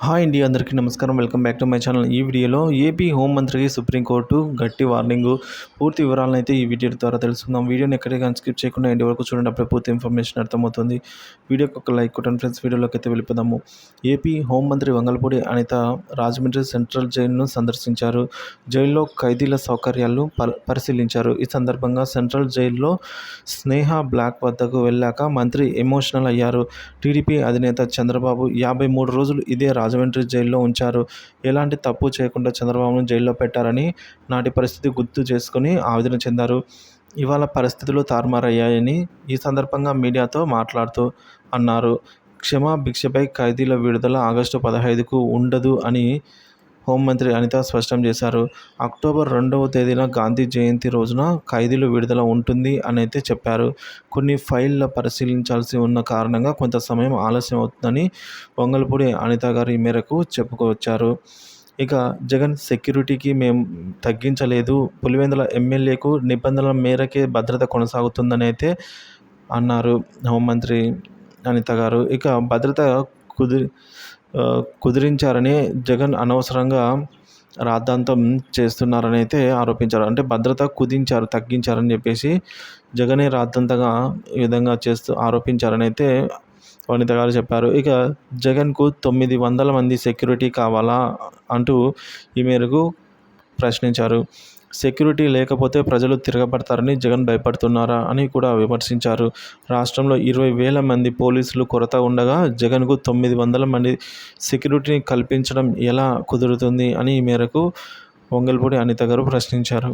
Hi అండి, అందరికీ నమస్కారం. Welcome back to my channel. ఈ వీడియోలో ఏపీ హోంమంత్రికి సుప్రీంకోర్టు గట్టి వార్నింగు. పూర్తి వివరాలను అయితే ఈ వీడియో ద్వారా తెలుసుకుందాం. వీడియోని ఎక్కడికి కానీ స్కిప్ చేయకుండా ఎండ్ వరకు చూడండి. అప్పుడే పూర్తి ఇన్ఫర్మేషన్ అర్థమవుతుంది. వీడియోకి ఒక లైక్ కొట్టండి ఫ్రెండ్స్. వీడియోలోకి అయితే వెళ్ళిపోదాము. ఏపీ హోంమంత్రి వంగలపూడి అనిత రాజమండ్రి సెంట్రల్ జైలును సందర్శించారు. జైల్లో ఖైదీల సౌకర్యాలను పరిశీలించారు. ఈ సందర్భంగా సెంట్రల్ జైల్లో స్నేహ బ్లాక్ వద్దకు వెళ్ళాక మంత్రి ఎమోషనల్ అయ్యారు. టీడీపీ అధినేత చంద్రబాబు 53 రోజులు ఇదే రాజమండ్రి జైల్లో ఉంచారు. ఎలాంటి తప్పు చేయకుండా చంద్రబాబును జైల్లో పెట్టారని నాటి పరిస్థితి గుర్తు చేసుకుని ఆవేదన చెందారు. ఇవాళ పరిస్థితులు తారుమారయ్యాయని ఈ సందర్భంగా మీడియాతో మాట్లాడుతూ అన్నారు. క్షమాభిక్షపై ఖైదీల విడుదల ఆగస్టు 15కు ఉండదు అని హోంమంత్రి అనిత స్పష్టం చేశారు. అక్టోబర్ 2వ తేదీన గాంధీ జయంతి రోజున ఖైదీలు విడుదల ఉంటుంది అని అయితే చెప్పారు. కొన్ని ఫైళ్ల పరిశీలించాల్సి ఉన్న కారణంగా కొంత సమయం ఆలస్యం అవుతుందని వంగలపూడి అనిత గారు ఈ మేరకు చెప్పుకొచ్చారు. ఇక జగన్ సెక్యూరిటీకి మేము తగ్గించలేదు, పులివెందుల ఎమ్మెల్యేకు నిబంధనల మేరకే భద్రత కొనసాగుతుందని అయితే అన్నారు హోంమంత్రి అనిత గారు. ఇక భద్రత కుదిరించారని జగన్ అనవసరంగా రాద్ధాంతం చేస్తున్నారని అయితే ఆరోపించారు. అంటే భద్రత తగ్గించారని చెప్పేసి జగనే రాద్ధాంతంగా ఈ విధంగా ఆరోపించారని అయితే వనిత గారు చెప్పారు. ఇక జగన్కు 900 మంది సెక్యూరిటీ కావాలా అంటూ ఈ మేరకు ప్రశ్నించారు. సెక్యూరిటీ లేకపోతే ప్రజలు తిరగబడతారని జగన్ భయపడుతున్నారా అని కూడా విమర్శించారు. రాష్ట్రంలో 20,000 మంది పోలీసులు కొరత ఉండగా జగన్కు 900 మంది సెక్యూరిటీని కల్పించడం ఎలా కుదురుతుంది అని ఈ మేరకు వంగలపూడి అనిత గారు ప్రశ్నించారు.